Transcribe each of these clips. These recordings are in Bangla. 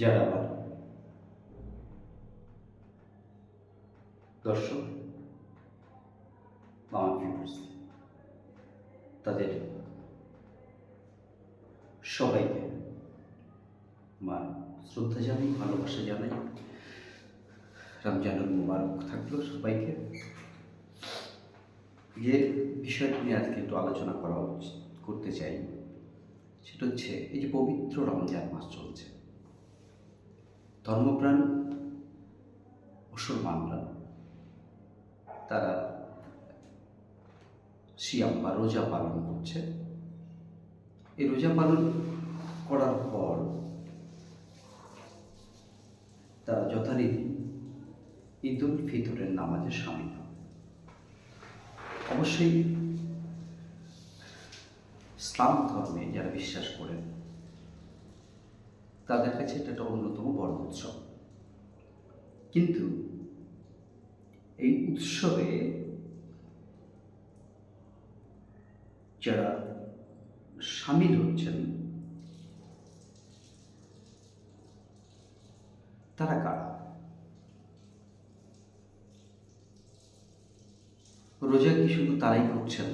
যারা আমার দর্শক বা আমার ভিউয়ার্স তাদের সবাইকে আমার শ্রদ্ধা জানাই, ভালোবাসা জানাই। রমজানুল মুবারক থাকলো সবাইকে। যে বিষয়টি নিয়ে আজকে একটু আলোচনা করতে চাই সেটা হচ্ছে এই যে পবিত্র রমজান মাস চলছে, ধর্মপ্রাণ মুসলমানরা তারা সিয়াম বা রোজা পালন করছে। এই রোজা পালন করার পর তারা যথারীতি ঈদ উল ফিতরের নামাজে সামিল হয়। অবশ্যই ইসলাম ধর্মে যারা বিশ্বাস করেন তাদের কাছে এটা একটা অন্যতম বড় উৎসব। কিন্তু এই উৎসবে যারা সামিল হচ্ছেন তারা কারা? রোজা কি শুধু তারাই করছেন?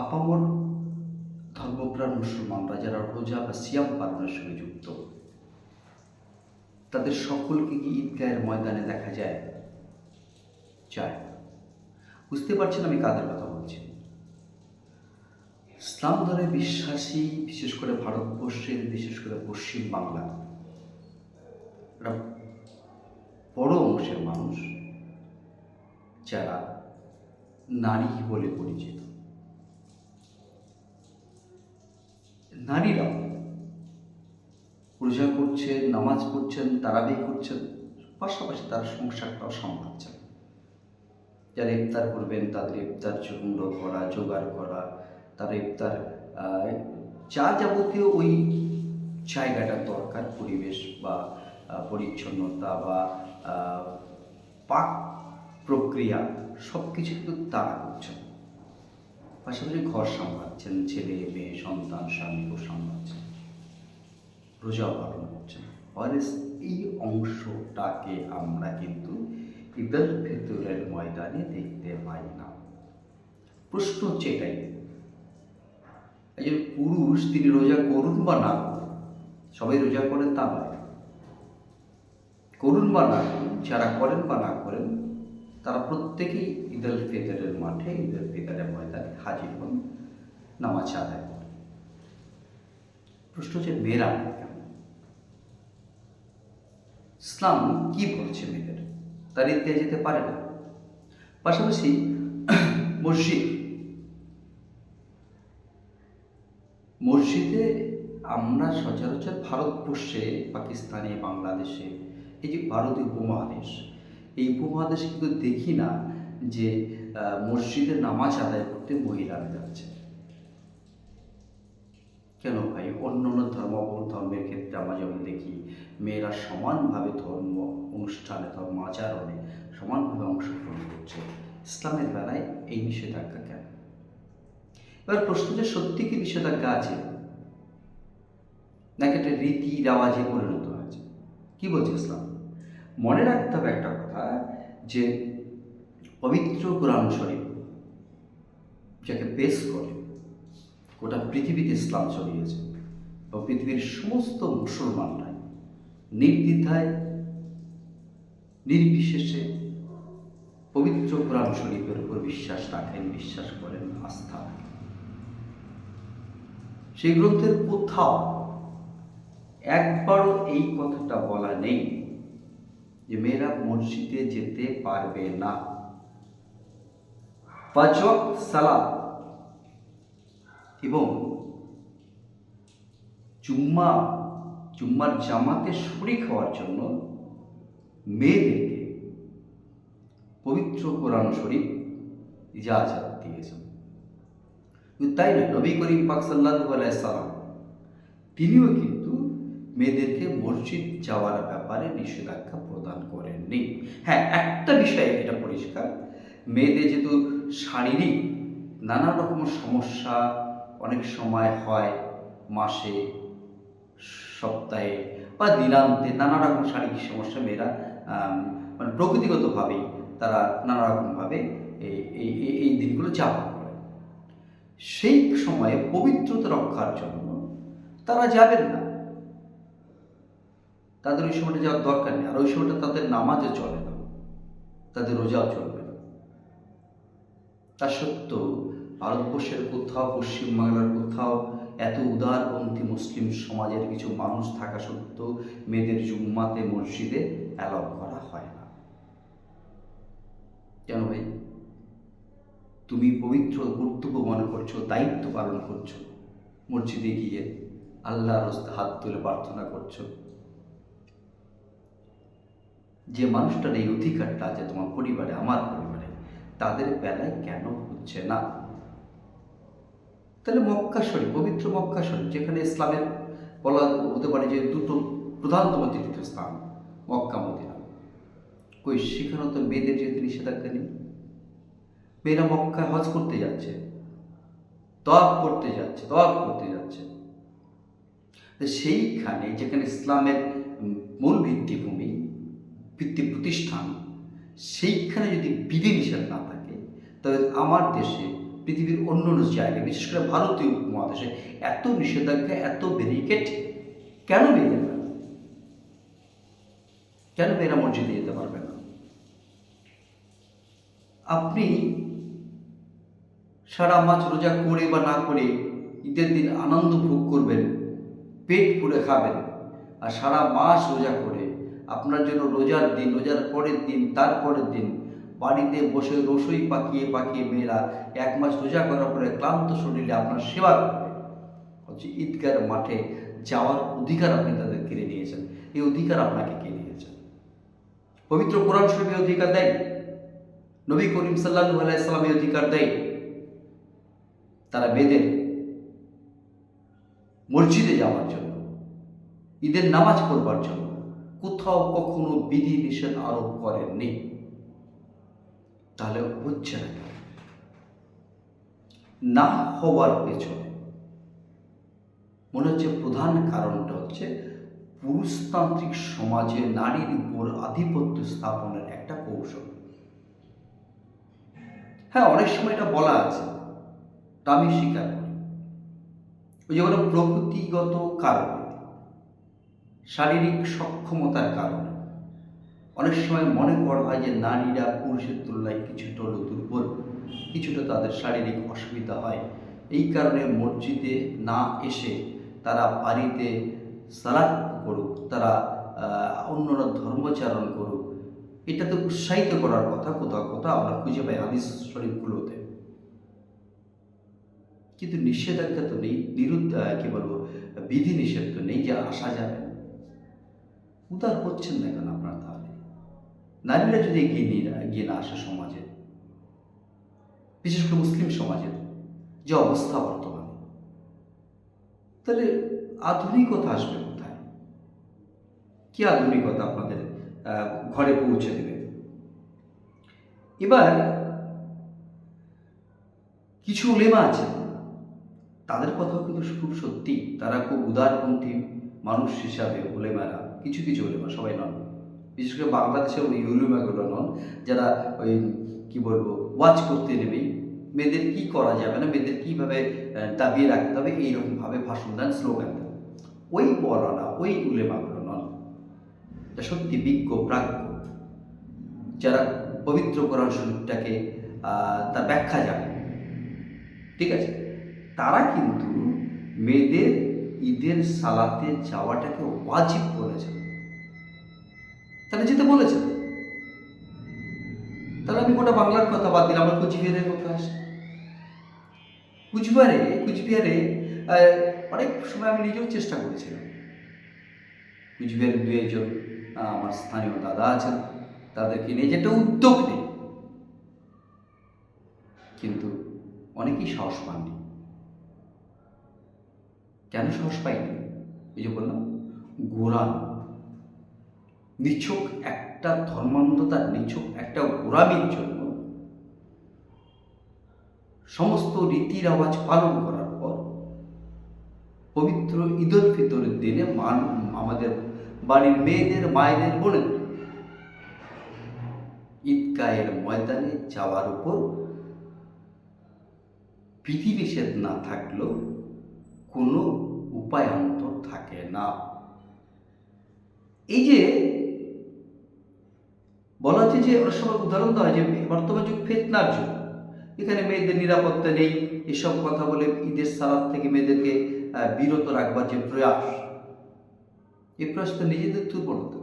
আপামর ধর্মপ্রাণ মুসলমানরা যারা রোজা বা সিয়াম পালনের সঙ্গে যুক্ত, তাদের সকলকে কি ঈদগাহের ময়দানে দেখা যায়? বুঝতে পারছেন আমি কাদের কথা বলছি? ইসলাম ধর্মে বিশ্বাসী, বিশেষ করে ভারতবর্ষের, বিশেষ করে পশ্চিম বাংলা বড় অংশের মানুষ যারা নারী বলে পরিচিত। নারীরাও রোজা করছেন, নামাজ পড়ছেন, তারাবি করছেন, পাশাপাশি তার সংসারটাও সামলাচ্ছেন। যারা ইফতার করবেন তাদের ইফতার সংগ্রহ করা, জোগাড় করা, তারা ইফতার যা যাবতীয় ওই জায়গাটার দরকার, পরিবেশ বা পরিচ্ছন্নতা বা পাক প্রক্রিয়া সব কিছু কিন্তু তারা করছেন। পাশাপাশি ঘর সামলাচ্ছেন, ছেলে মেয়ে সন্তান স্বামীকেও সামলাচ্ছেন, রোজাও পালন করছেন। এই অংশটাকে আমরা কিন্তু ঈদ উল ফিতরের ময়দানে দেখতে পাই না। প্রশ্ন হচ্ছে এটাই, একজন পুরুষ তিনি রোজা করুন বা না করুন, সবাই রোজা করেন তা নয়, করুন বা না করুন, যারা করেন বা না করেন তারা প্রত্যেকেই ঈদ উল ফিতরের মাঠে, ঈদ উল ফিতরের ময়দানে হাজির হন, নামাজ আদায় করেন। প্রশ্ন হচ্ছে মেয়েরা কেন? ইসলাম কি বলছে মেয়েদের? তার ঈদগাহে যেতে পারে না। পাশাপাশি মসজিদে আমরা সচরাচর ভারতবর্ষে, পাকিস্তানে, বাংলাদেশে, এই যে ভারতীয় উপমহাদেশ, এই উপমহাদেশে কিন্তু দেখি না যে মসজিদে নামাজ আদায় করতে মহিলারা যাচ্ছে। কেন ভাই? অন্য অন্য ধর্মের ক্ষেত্রে আমরা যেমন দেখি মেয়েরা সমানভাবে ধর্ম অনুষ্ঠানে, ধর্ম আচরণে সমানভাবে অংশগ্রহণ করছে, ইসলামের বেলায় এই নিষেধাজ্ঞা কেন? এবার প্রশ্ন যে সত্যি কি নিষেধাজ্ঞা আছে নাকি একটা রীতি রেওয়াজে পরিণত হয়েছে? কি বলছে ইসলাম? মনে রাখতে হবে একটা কথা, যে পবিত্র কোরআন শরীফ যাকে বেস করে গোটা পৃথিবীতে ইসলাম ছড়িয়েছে এবং পৃথিবীর সমস্ত মুসলমানরাই নির্দ্বিধায়, নির্বিশেষে পবিত্র কোরআন শরীফের উপর বিশ্বাস রাখেন, বিশ্বাস করেন, আস্থা রাখেন। সেই গ্রন্থের কোথাও একবারও এই কথাটা বলা নেই যে মেয়েরা মসজিদে যেতে পারবে না। 5 ওয়াক্ত সালাত এবং জুম্মার জামাতে শরীক হওয়ার জন্য মেয়েদেরকে পবিত্র কোরআন শরীফ ইজাজত দিয়েছেন। তাই নয়, নবী করিম পাক সাল্লাল্লাহু আলাইহি সাল্লাম তিনিও কিন্তু মেয়েদেরকে মসজিদ যাওয়ার ব্যাপারে নিষেধাজ্ঞা প্রদান করেননি। হ্যাঁ, একটা বিষয়ে এটা পরিষ্কার, মেয়েদের যেহেতু শারীরিক নানা রকম সমস্যা, অনেক সময় হয় মাসে, সপ্তাহে বা দিনান্তে নানা রকম শারীরিক সমস্যা মেয়েরা মানে প্রকৃতিগতভাবেই তারা নানা রকমভাবে এই দিনগুলো যাপন করে। সেই সময়ে পবিত্রতা রক্ষার জন্য তারা যাবেন না, তাদের ওই সময়টা যাওয়ার দরকার নেই। আর ওই সময়টা তাদের নামাজও চলে না, তাদের রোজাও চলবে না। তা সত্ত্বেও ভারতবর্ষের কোথাও, পশ্চিমবাংলার কোথাও এত উদারপন্থী মুসলিম সমাজের কিছু মানুষ থাকা সত্ত্বেও মেয়েদের জুম্মাতে মসজিদে অ্যালাউ করা হয় না। কেন ভাই? তুমি পবিত্র কর্তব্য মনে করছো, দায়িত্ব পালন করছো, মসজিদে গিয়ে আল্লাহর হস্তে হাত তুলে প্রার্থনা করছো, যে মানুষটার এই অধিকারটা আছে তোমার পরিবারে, আমার পরিবারে, তাদের বেলায় কেন হচ্ছে না? তাহলে মক্কা শরীফ, পবিত্র মক্কা শরীফ, যেখানে ইসলামের বলা হতে পারে যে দুটো প্রধানতম তীর্থস্থান মক্কা মদিনা, কই সেখানে তো মেয়েদের যেতে নিষেধাজ্ঞা নেই। মেয়েরা মক্কায় হজ করতে যাচ্ছে, তওয়াফ করতে যাচ্ছে। সেইখানে যেখানে ইসলামের মূল ভিত্তিভূমি, ভিত্তি প্রতিষ্ঠান, সেইখানে যদি বিধিনিষেধ না থাকে, তবে আমার দেশে, পৃথিবীর অন্য জায়গায়, বিশেষ করে ভারতীয় উপমহাদেশে এত নিষেধাজ্ঞা, এত ব্যারিকেড কেন মেয়েদের না? কেন মেয়েরা মসজিদে যেতে পারবে না? আপনি সারা মাস রোজা করে বা না করে ঈদের দিন আনন্দ ভোগ করবেন, পেট পুরে খাবেন, আর সারা মাস রোজা করে আপনার জন্য রোজার দিন, রোজার পরের দিন, তারপরের দিন বাড়িতে বসে রসুই পাকিয়ে মেয়েরা 1 মাস রোজা করার পরে ক্লান্ত শরীরে আপনার সেবা করবে। হচ্ছে ঈদগার মাঠে যাওয়ার অধিকার আপনি তাদের কেড়ে নিয়েছেন। এই অধিকার আপনাকে কে দিয়েছেন? পবিত্র কোরআন শরীফ এই অধিকার দেয়, নবী করিম সাল্লাল্লাহু আলাইহি সাল্লাম এই অধিকার দেয়। তারা মেয়েদের মসজিদে যাওয়ার জন্য, ঈদের নামাজ পড়বার জন্য কোথাও কখনো বিধি নিষেধ আরোপ করেননি। তাহলে হচ্ছে না হওয়ার পেছনে মনে হচ্ছে প্রধান কারণটা হচ্ছে পুরুষতান্ত্রিক সমাজে নারীর উপর আধিপত্য স্থাপনের একটা কৌশল। হ্যাঁ, অনেক সময় এটা বলা আছে, তা আমি স্বীকার করি। ওই যেমন প্রকৃতিগত কারণে, শারীরিক সক্ষমতার কারণে অনেক সময় মনে করা হয় যে নারীরা পুরুষের তুলনায় কিছুটা হলেও দুর্বল, কিছুটা তাদের শারীরিক অসুবিধা হয়। এই কারণে মসজিদে না এসে তারা বাড়িতে সালাত করুক, তারা অন্যরা ধর্মচারণ করুক, এটাতে উৎসাহিত করার কথা কোথাও আমরা খুঁজে পাই হাদিস শরীফগুলোতে। কিন্তু নিষেধাজ্ঞা তো নেই, বিধি নিষেধ তো নেই যে আসা যাবে। উদার হচ্ছেন না কেন আপনারা? তাহলে নারীরা যদি এগিয়ে না আসে সমাজে, বিশেষ করে মুসলিম সমাজের যে অবস্থা বর্তমানে, তাহলে আধুনিকতা আসবে কোথায়? কি আধুনিকতা আপনাদের ঘরে পৌঁছে দেবে? এবার কিছু উলেমা আছে, তাদের কথাও কিন্তু খুব সত্যি, তারা খুব উদারপন্থী মানুষ হিসাবে উলেমারা, কিছু উলেমা, সবাই নন, বিশেষ করে বাংলাদেশের ওই উলেমাগুলো নন যারা ওই ওয়াচ করতে নেবেই মেয়েদের কি করা যাবে না, মেয়েদের কীভাবে দাবিয়ে রাখতে হবে, এইরকমভাবে ভাষণ দেন, স্লোগান দেন, ওই বলানা, ওই উলেমাগুলো নন। যা সত্যি বিজ্ঞ প্রাজ্ঞ, যারা পবিত্র কোরআন শরীফটাকে তার ব্যাখ্যা জানে, ঠিক আছে, তারা কিন্তু মেয়েদের ঈদের সালাতে যাওয়াটাকে ওয়াজিব বলেছেন, তাহলে যেতে বলেছেন। তাহলে আমি গোটা বাংলার কথা বাদ দিলাম, আমার কুচবিহারের কথা আসে। কুচবিহারে অনেক সময় আমি নিজেও চেষ্টা করেছিলাম। কুচবিহারের 2-1 আমার স্থানীয় দাদা আছেন, তাদেরকে নিয়ে যেটা উদ্যোগ নেই, কিন্তু অনেকেই সাহস পাননি। কেন সাহস পাইনি? এই যে বললাম, নিছক একটা ধর্মান্ধতার, নিছক একটা গোড়ামির জন্য সমস্ত রীতি রেওয়াজ পালন করার পর পবিত্র ঈদুল ফিতরের দিনে আমাদের বাড়ির মেয়েদের, মায়েদের, বোনেদের ঈদগাহের ময়দানে যাওয়ার উপর বিধিনিষেধ না থাকলেও কোনো উপায়ান্তর থাকে না। এই যে বলা হচ্ছে যে অনেক সময় উদাহরণ দেওয়া হয় যে বর্তমান যুগ ফিতনার যুগ, এখানে মেয়েদের নিরাপত্তা নেই, এসব কথা বলে ঈদের সালাত থেকে মেয়েদেরকে বিরত রাখবার যে প্রয়াস, এই প্রয়াস তো নিজেদের দুর্বলতা।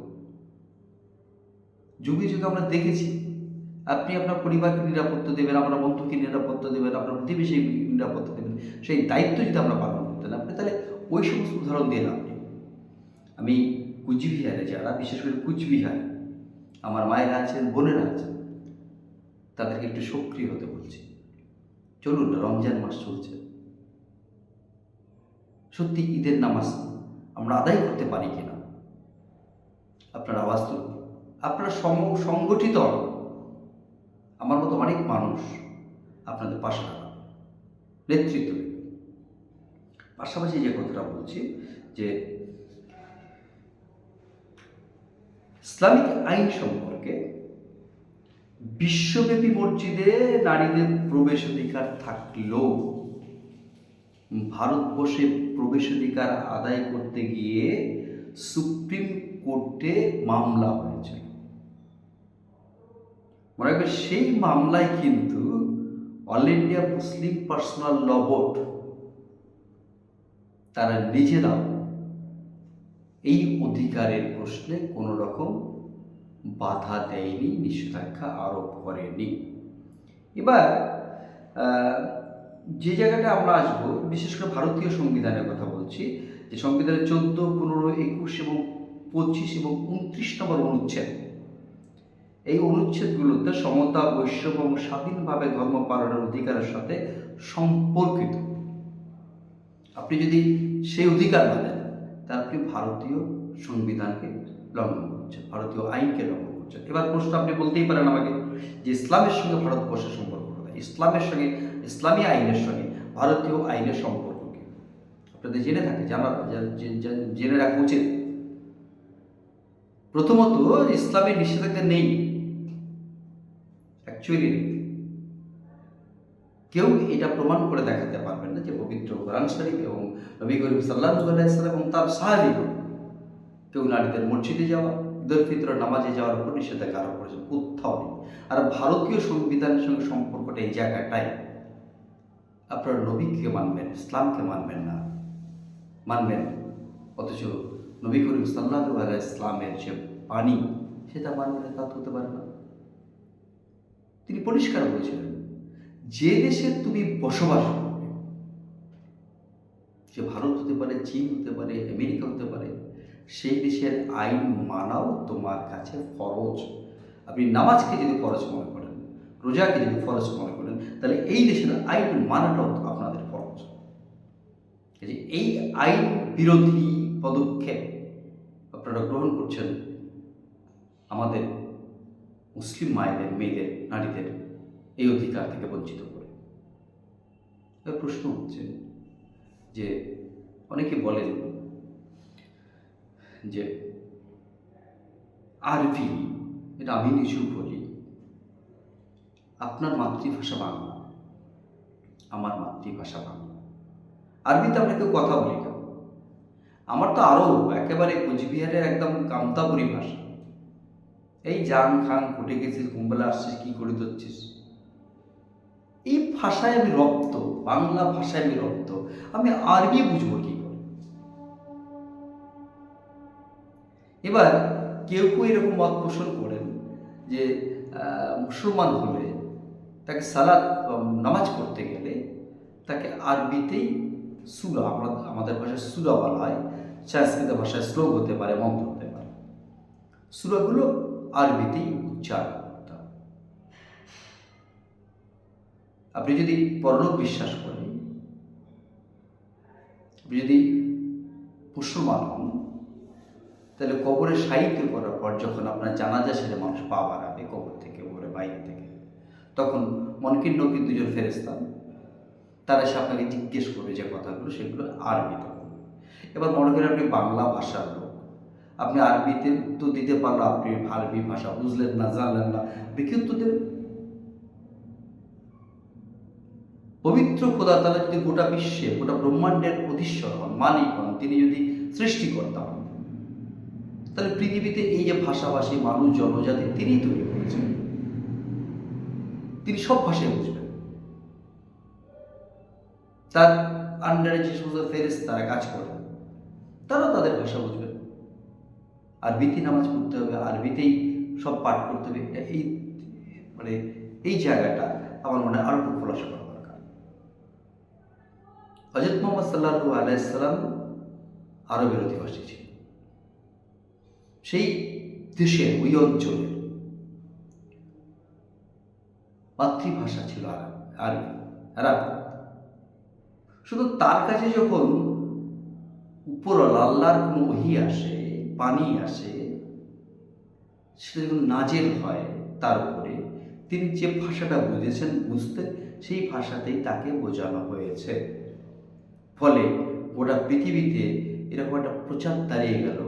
যুগে যুগে আমরা দেখেছি, আপনি আপনার পরিবারকে নিরাপত্তা দেবেন, আপনার বন্ধুকে নিরাপত্তা দেবেন, আপনার প্রতিবেশীকে নিরাপত্তা দেবেন, সেই দায়িত্ব যদি আমরা পালন করতে না পারি, তাহলে ওই সমস্ত উদাহরণ দিয়ে লাভ নেই। আমি কুচবিহারে যারা, বিশেষ করে কুচবিহারে আমার মায়েরা আছেন, বোনেরা আছেন, তাদেরকে একটু সক্রিয় হতে বলছি। চলুন, রমজান মাস চলছে, সত্যি ঈদের নামাজ আমরা আদায় করতে পারি কিনা আপনার আওয়াজ তুলুন। আপনারা সংগঠিত আমার মতো অনেক মানুষ আপনাদের পাশে দাঁড়ান, নেতৃত্ব দেবে। পাশাপাশি যে কথাটা বলছি যে ইসলামিক আইন সম্পর্কে বিশ্বব্যাপী মসজিদে নারীদের প্রবেশাধিকার থাকলেও ভারতবর্ষে প্রবেশাধিকার আদায় করতে গিয়ে সুপ্রিম কোর্টে মামলা হয়েছে। মনে রাখবেন, সেই মামলায় কিন্তু অল ইন্ডিয়া মুসলিম পার্সোনাল ল বোর্ড তারা নিজেরাও এই অধিকারের প্রশ্নে কোনো রকম বাধা দেয়নি, নিষেধাজ্ঞা আরোপ করেনি। এবার যে জায়গাটা আমরা আসবো, বিশেষ করে ভারতীয় সংবিধানের কথা বলছি, যে সংবিধানের 14, 15, 21 এবং 25 এবং 29 নম্বর অনুচ্ছেদ, এই অনুচ্ছেদগুলোতে সমতা, বৈষম্য এবং স্বাধীনভাবে ধর্ম পালনের অধিকারের সাথে সম্পর্কিত। আপনি যদি সেই অধিকার না দেন, তা আপনি ভারতীয় সংবিধানকে লঙ্ঘন করছেন, ভারতীয় আইনকে লঙ্ঘন করছেন। এবার প্রশ্ন আপনি বলতেই পারেন আমাকে যে ইসলামের সঙ্গে ভারতবর্ষের সম্পর্ক কোথায়? ইসলামের সঙ্গে, ইসলামী আইনের সঙ্গে ভারতীয় আইনের সম্পর্ক কি? আপনাদের জেনে থাকে, জেনে রাখা উচিত। প্রথমত, ইসলামের নিষেধাজ্ঞা নেই, অ্যাকচুয়ালি নেই। কেউ এটা প্রমাণ করে দেখাতে পারবেন না যে পবিত্র কোরআন শরীফ এবং নবী করিম সাল্লাল্লাহু আলাইহি সাল্লাম এবং তার সাহাবীগণ কেউ নারীদের মসজিদে যাওয়া, ঈদুল ফিতরের নামাজে যাওয়ার উপর নিষেধাজ্ঞা আরোপ করেছেন, কোথাও নেই। আর ভারতীয় সংবিধানের সঙ্গে সম্পর্কটা এই জায়গাটাই। আপনারা নবীকে মানবেন, ইসলামকে মানবেন না, মানবেন, অথচ নবী করিম সাল্লাল্লাহু আলাইহি ইসলামের যে বাণী সেটা মানবেন না, তা হতে পারে না। তিনি পরিষ্কার বলেছিলেন, যে দেশে তুমি বসবাস করবে, সে ভারত হতে পারে, চীন হতে পারে, আমেরিকা হতে পারে, সেই দেশের আইন মানাও তোমার কাছে ফরজ। আপনি নামাজকে যদি ফরজ মনে করেন, রোজাকে যদি ফরজ মনে করেন, তাহলে এই দেশের আইন মানাটাও আপনাদের ফরজ। এই আইন বিরোধী পদক্ষেপ আপনারা গ্রহণ করছেন আমাদের মুসলিম মায়েদের, মেয়েদের, নারীদের এই অধিকার থেকে বঞ্চিত করে। প্রশ্ন হচ্ছে যে অনেকে বলেন যে আরবি, এটা আমি নিজেও বলি, আপনার মাতৃভাষা বাংলা, আমার মাতৃভাষা বাংলা, আরবিতে আমরা কেউ কথা বলি না। আমার তো আরও একেবারে কোচবিহারের একদম কামতাপুরি ভাষা, এই জাং খাং ঘটে গেছিস, কুম্বলা আসছিস, কী করে ধরছিস, এই ভাষায় আমি রপ্ত, বাংলা ভাষায় আমি রপ্ত, আমি আরবি বুঝবো কি করে? এবার কেউ কেউ এরকম মত পোষণ করেন যে মুসলমান হলে তাকে সালাত, নামাজ পড়তে গেলে তাকে আরবিতেই সূরা, আমাদের ভাষায় সূরা বলা হয়, সংস্কৃত ভাষায় শ্লোক হতে পারে, মন্ত্র হতে পারে, সূরাগুলো আরবিতেই উচ্চারণ করতে হবে। আপনি যদি পরলোক বিশ্বাস করেন, আপনি যদি মুসলমান হন, তাহলে কবরে শায়িত করার পর যখন আপনার জানাজা সেরে মানুষ পা বাড়াবে কবর থেকে, কবরের বাইরে থেকে, তখন মনকির নকির দুজন ফেরেশতা, তারা এসে আপনাকে জিজ্ঞেস করবে যে কথাগুলো, সেগুলো আরবিতে। এবার মনে করেন আপনি বাংলা ভাষার লোক, আপনি আরবিতে উত্তর দিতে পারলো, আপনি আরবি ভাষা বুঝলেন না, জানলেন না, আপনি কি উত্তর দেবেন? পবিত্র খোদা তাআলা যদি গোটা বিশ্বে, গোটা ব্রহ্মাণ্ডের অধীশ্বর হন, মালিক হন, তিনি যদি সৃষ্টিকর্তা হন, তাহলে পৃথিবীতে এই যে ভাষাভাষী মানুষ, জনজাতি, তিনিই তৈরি করেছেন। তিনি সব ভাষায় বুঝবেন। তার আন্ডারে যে সমস্ত ফেরেশতারা কাজ করে, তারা তাদের ভাষা বুঝবেন। আরবিতে নামাজ পড়তে হবে, আরবিতেই সব পাঠ করতে হবে। এই মানে এই জায়গাটা আমার মনে হয় আরো একটু খোলাসা করা দরকার। হযরত মুহাম্মদ সাল্লাল্লাহু আলাইহি সাল্লাম আরবের অধিবাসী ছিলেন। সেই দেশের ওই অঞ্চলের মাতৃভাষা ছিল আরবি, আরবি। শুধু তার কাছে যখন উপরওয়ালা আল্লাহর কোনো ওহী আসে, পানি আসে, সেটা যখন নাজেল হয় তার উপরে, তিনি যে ভাষাটা বুঝেছেন, বুঝতে সেই ভাষাতেই তাকে বোঝানো হয়েছে। ফলে গোটা পৃথিবীতে এরকম একটা প্রচার দাঁড়িয়ে গেল,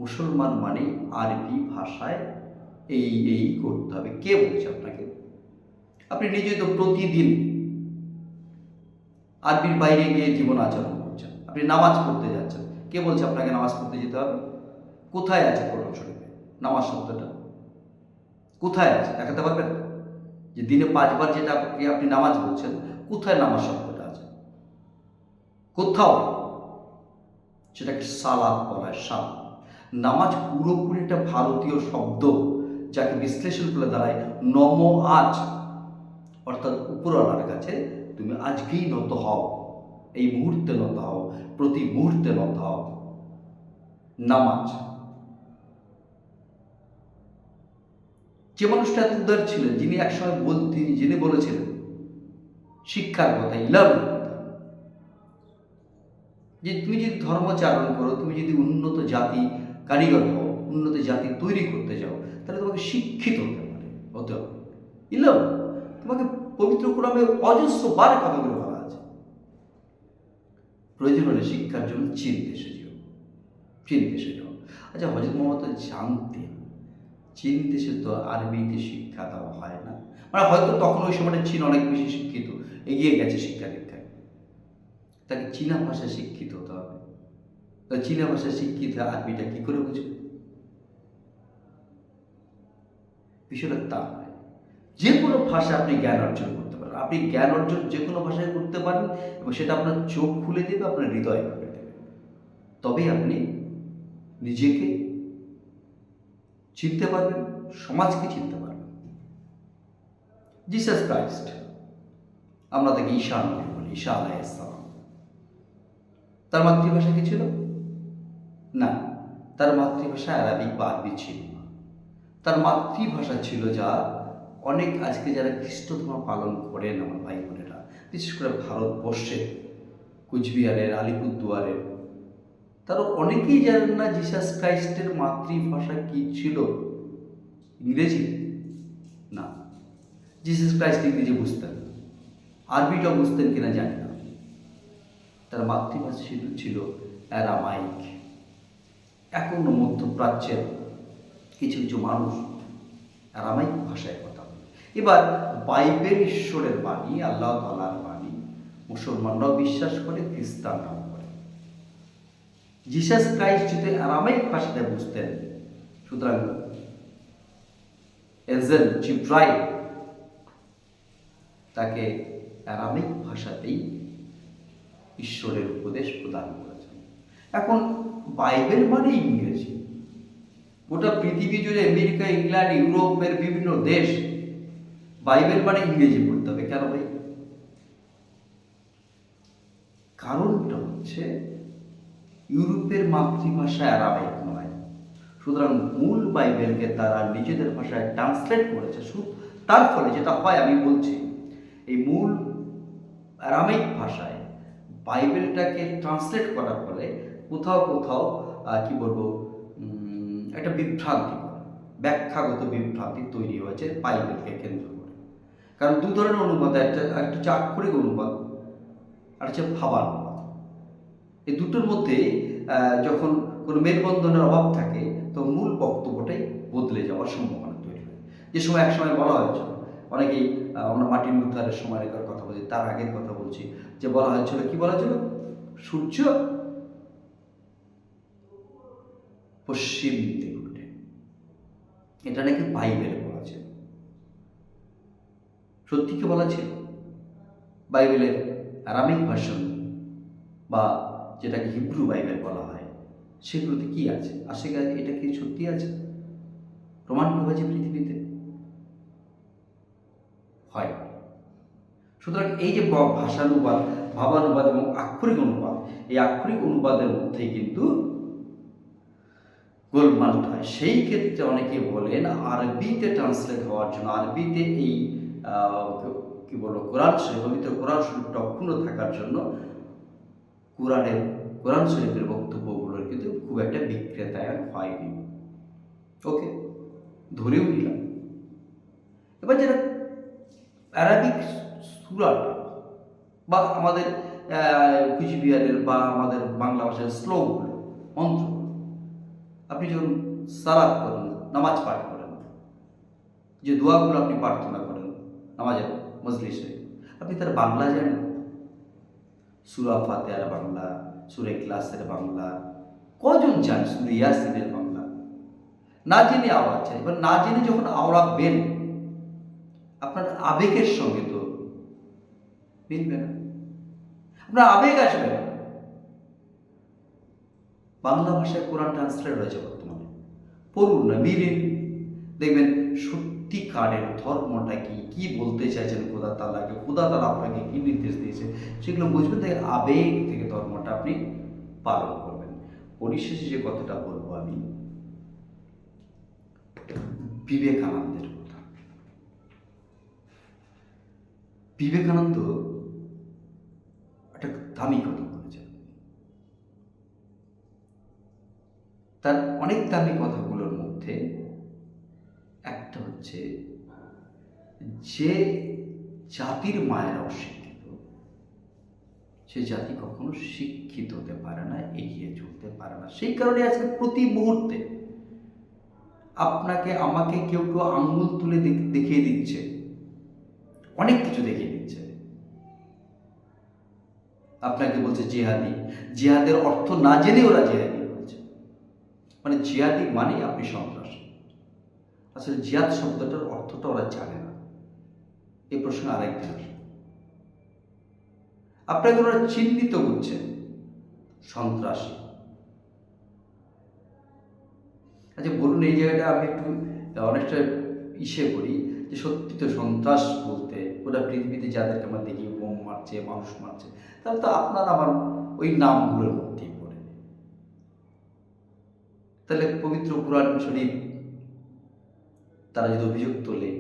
মুসলমান মানে আরবি ভাষায় এই করতে হবে। কে বলছে আপনাকে? আপনি নিজেই তো প্রতিদিন আরবির বাইরে গিয়ে জীবন আচরণ করছেন, আপনি নামাজ পড়তে যাচ্ছেন, কে বলছে আপনাকে নামাজ পড়তে যেতে হবে? কোথায় আছে কোরআন শরীফে নামাজ শব্দটা? কোথায় আছে দেখাতে পারবেন? যে দিনে 5 বার যেটা আপনি নামাজ বলছেন, কোথায় নামাজ শব্দটা আছে? কোথাও। সেটাকে সালাত বলা হয়, সালাত। নামাজ পুরোপুরি একটা ভারতীয় শব্দ, যাকে বিশ্লেষণ করে দাঁড়ায় নম আজ, অর্থাৎ উপরওয়ালার কাছে তুমি আজকেই নত হও, এই মুহূর্তে নত হও, প্রতি মুহূর্তে নত হও। নামাজ। যে মানুষটা এত উদার ছিলেন, যিনি একসময় যিনি বলেছিলেন শিক্ষার কথা, ইলামের কথা, যে তুমি যদি ধর্মচারণ করো, তুমি যদি উন্নত জাতি কারিগর হও, উন্নত জাতি তৈরি করতে যাও, তাহলে তোমাকে শিক্ষিত হতে হবে। ইলম, তোমাকে পবিত্র কোরআনে অজস্র বার কথাগুলো বলা আছে। প্রয়োজন হলে শিক্ষার জন্য চীন দেশে যাও, চীন দেশে যাও। আচ্ছা, হযরত মুহাম্মদ তো জানতেন চীন দেশে তো আরবিতে শিক্ষা দেওয়া হয় না, মানে হয়তো তখন ওই সময়টা চীন অনেক বেশি শিক্ষিত, এগিয়ে গেছে শিক্ষা দীক্ষায়, তাকে চীনা ভাষায় শিক্ষিত হতে হবে। তো চীনা ভাষায় শিক্ষিত আরবিটা কি করে বুঝবে? বিষয়টা তা নয়। যে কোনো ভাষা আপনি জ্ঞান অর্জন করতে পারেন, আপনি জ্ঞান অর্জন যে কোনো ভাষায় করতে পারেন, এবং সেটা আপনার চোখ খুলে দেবে, আপনার হৃদয় খুলে দেবে। তবেই আপনি নিজেকে চিনতে পারবেন, সমাজকে চিনতে পারবেন। জিসাস ক্রাইস্ট, আমরা তাকে ঈশা নবী বলি, ঈশা আলাইহিস সালাম। তার মাতৃভাষা কি ছিল? না, তার মাতৃভাষা আরবি বা আরবি ছিল না। তার মাতৃভাষা ছিল যা অনেক আজকে যারা খ্রিস্ট ধর্ম পালন করেন আমার ভাই বোনেরা, বিশেষ করে ভারতবর্ষে কুচবিহারের, আলিপুরদুয়ারের, তারা অনেকেই জানেন না জিসাস ক্রাইস্টের মাতৃভাষা কি ছিল। ইংরেজি না, জিসাস ক্রাইস্ট ইংরেজি বুঝতেন, আরবিটা বুঝতেন কিনা জানি না। তার মাতৃভাষা ছিল অ্যারামাইক। এখনো মধ্যপ্রাচ্যের কিছু কিছু মানুষ অ্যারামাইক ভাষায় কথা বলে। এবার বাইবেল ঈশ্বরের বাণী, আল্লাহ তাআলার বাণী, মুসলমানরাও বিশ্বাস করে, খ্রিস্টানরাও করে। জিসাস ক্রাইস্ট যদি অ্যারামাইক ভাষাতে বুঝতেন, সুতরাং এঞ্জেল জিব্রাইল তাকে অ্যারামিক ভাষাতেই ঈশ্বরের উপদেশ প্রদান করেছেন। এখন বাইবেল মানে ইংরেজি, গোটা পৃথিবী জুড়ে আমেরিকা, ইংল্যান্ড, ইউরোপের বিভিন্ন দেশ বাইবেল মানে ইংরেজি পড়তে হবে। কেন ভাই? কারণটা হচ্ছে ইউরোপের মাতৃভাষা অ্যারামিক নয়, সুতরাং মূল বাইবেলকে তারা নিজেদের ভাষায় ট্রান্সলেট করেছে। তার ফলে যেটা হয় আমি বলছি, এই মূল অ্যারামিক ভাষায় বাইবেলটাকে ট্রান্সলেট করার ফলে কোথাও কোথাও কি বলবো, একটা বিভ্রান্তি, ব্যাখ্যাগত বিভ্রান্তি তৈরি হয়েছে বাইবেলকে কেন্দ্র করে। কারণ দু ধরনের অনুবাদ, একটা হচ্ছে আক্ষরিক অনুবাদ, আর হচ্ছে ভাবানুবাদ। এই দুটোর মধ্যে যখন কোনো মেলবন্ধনের অভাব থাকে তো মূল বক্তব্যটাই বদলে যাওয়ার সম্ভাবনা তৈরি হয়। যে সময় একসময় বলা হয়েছিল, অনেকেই আমরা মার্টিন লুথারের সময়কার কথা বলছি, তার আগের কথা বলছি, যে বলা হয়েছিল, কি বলা ছিল, সূর্য পশ্চিম দিকে ওঠে। এটা নাকি বাইবেলে বলা ছিল। সত্যি কি বলা ছিল? বাইবেলের আরামিক ভাষণ বা যেটাকে হিব্রু বাইবেল বলা হয়, সেগুলোতে কি আছে? আসলে এটা কি সত্যি আছে? প্রমাণ কি হয়েছে পৃথিবীতে? হয়। সুতরাং এই যে ভাষানুবাদ, ভাবানুবাদ এবং আক্ষরিক অনুবাদ, এই আক্ষরিক অনুবাদের মধ্যেই কিন্তু গোলমালটা হয়। সেই ক্ষেত্রে অনেকে বলেন আরবিতে ট্রান্সলেট হওয়ার জন্য, আরবিতে এই কি বলবো, কোরআন শরীফ, পবিত্র কোরআন শরীফটা অক্ষুণ্ণ থাকার জন্য কোরআন শরীফের বক্তব্যগুলোর কিন্তু খুব একটা বিক্রেতায়ন হয়নি। ওকে, ধরেও নিলাম। এবার যেটা অ্যারাবিক সূরাটা বা আমাদের কুচবিহারের বা আমাদের বাংলা ভাষার শ্লোকগুলো, মন্ত্রগুলো, আপনি যখন সালাত করেন, নামাজ পাঠ করেন, যে দোয়াগুলো আপনি প্রার্থনা করেন নামাজের মজলিসে, আপনি তার বাংলা জানেন? সূরা ফাতিহার বাংলা, সূরা ইখলাসের বাংলা, কজন জান? সূরা ইয়াসিনের বাংলা না জেনে আওড়াচ্ছেন। এবার না জেনে যখন আওড়াবেন, আপনার আবেগের সঙ্গে তো মিলবে না, আপনার আবেগ আসবে না। বাংলা ভাষায় কোরআন ট্রান্সলেট হয়েছে বর্তমানে, পড়ুন না, মিলিন, দেখবেন সত্যিকারের ধর্মটা কি, কি বলতে চাইছেন খোদা তাআলাকে, খোদা তাআলা আপনাকে কি নির্দেশ দিয়েছে, সেগুলো বুঝবেন, থেকে আবেগ থেকে ধর্মটা আপনি পালন করবেন। পরিশেষে যে কথাটা বলবো আমি, বিবেকানন্দের কথা। বিবেকানন্দ একটা দামি কথা বলেছেন। তার অনেক দামি কথাগুলোর মধ্যে একটা হচ্ছে, যে জাতির মায়েরা অশিক্ষিত, সে জাতি কখনো শিক্ষিত হতে পারে না, এগিয়ে চলতে পারে না। সেই কারণে আজকে প্রতি মুহূর্তে আপনাকে আমাকে কেউ কেউ আঙ্গুল তুলে দেখিয়ে দিচ্ছে, অনেক কিছু দেখিয়ে দিচ্ছে। আপনাকে বলছে জিহাদি, জিহাদের অর্থ না জেনে ওরা জিহাদি বলছে, মানে জিহাদি মানে আপনি সন্ত্রাসী। আসলে জিহাদ শব্দটার অর্থটা ওরা জানে না। এই প্রশ্ন আরেকদিন আসে। আপনাকে ওরা চিহ্নিত করছে সন্ত্রাসী। আচ্ছা বলুন, এই জায়গাটা আমি একটু অনেকটা করি যে সত্যি তো সন্ত্রাস বলতে ওরা পৃথিবীতে যাদেরকে আমরা দেখি বোম মারছে, মানুষ মারছে, তাহলে তো আপনার আমার ওই নামগুলোর মধ্যেই পড়ে। তাহলে পবিত্র কোরআন শরীফ তারা যদি অভিযোগ তোলে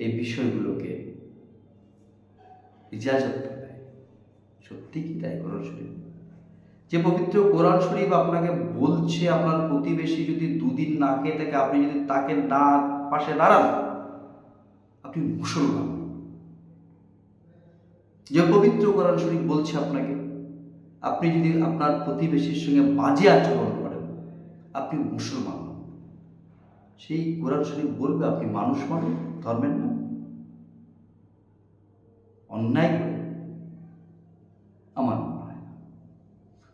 এই বিষয়গুলোকে ইজাজত দেয়, সত্যি কি তাই? কোরআন শরীফ, যে পবিত্র কোরআন শরীফ আপনাকে বলছে আপনার প্রতিবেশী যদি দুদিন না খেয়ে থাকে, আপনি যদি তাকে না পাশে দাঁড়ান, আপনি মুসলমান। যে পবিত্র কোরআন শরীফ বলছে আপনাকে, আপনি যদি আপনার প্রতিবেশীর সঙ্গে বাজে আচরণ করেন, আপনি মুসলমান। সেই কোরআন শরীফ বলবে আপনি মানুষ মানুষ, ধর্মের না। অন্যায় করে আমার মনে হয় না।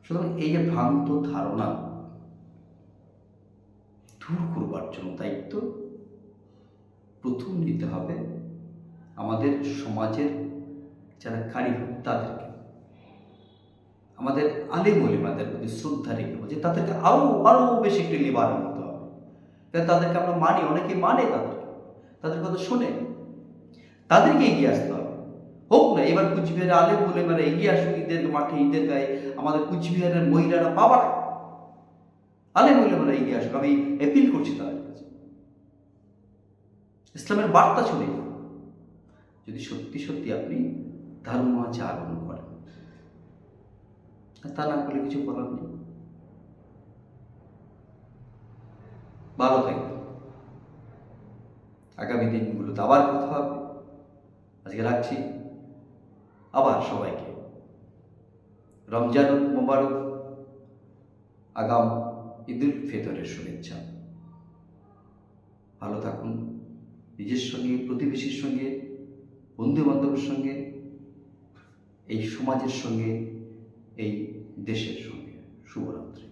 সুতরাং এই যে ভ্রান্ত ধারণা দূর করবার জন্য দায়িত্ব প্রথম নিতে হবে আমাদের সমাজের যারা কারিগর তাদেরকে, আমাদের আলেম ওলামাদের প্রতি শ্রদ্ধা রেখে বলছে তাদেরকে আরো আরো বেশি একটু লেবার হতে হবে। তাদেরকে আমরা মানি, অনেকে মানে তাদের কথা শুনে, তাদেরকে এগিয়ে আসতে হবে। হোক না এবার কুচবিহারের আলেম ওলামারা এগিয়ে আসুক ঈদের মাঠে, ঈদের গায়ে আমাদের কুচবিহারের মহিলারা পাবার আলেম ওলামারা এগিয়ে আসুক। আমি অ্যাপিল করছি তাদের কাছে, ইসলামের বার্তা শুনে যদি সত্যি সত্যি আপনি ধর্মাচরণ করেন, তা না করলে কিছু বলার নেই। ভালো থাকবেন। আগামী দিনগুলোতে আবার কথা হবে। আজকে রাখছি। আবার সবাইকে রমজান মোবারক। আগাম ঈদুল ফিতরের শুভেচ্ছা। ভালো থাকুন, নিজের সঙ্গে, প্রতিবেশীর সঙ্গে, বন্ধু বান্ধবের সঙ্গে, এই সমাজের সঙ্গে, এই দেশের সঙ্গে। শুভরাত্রি।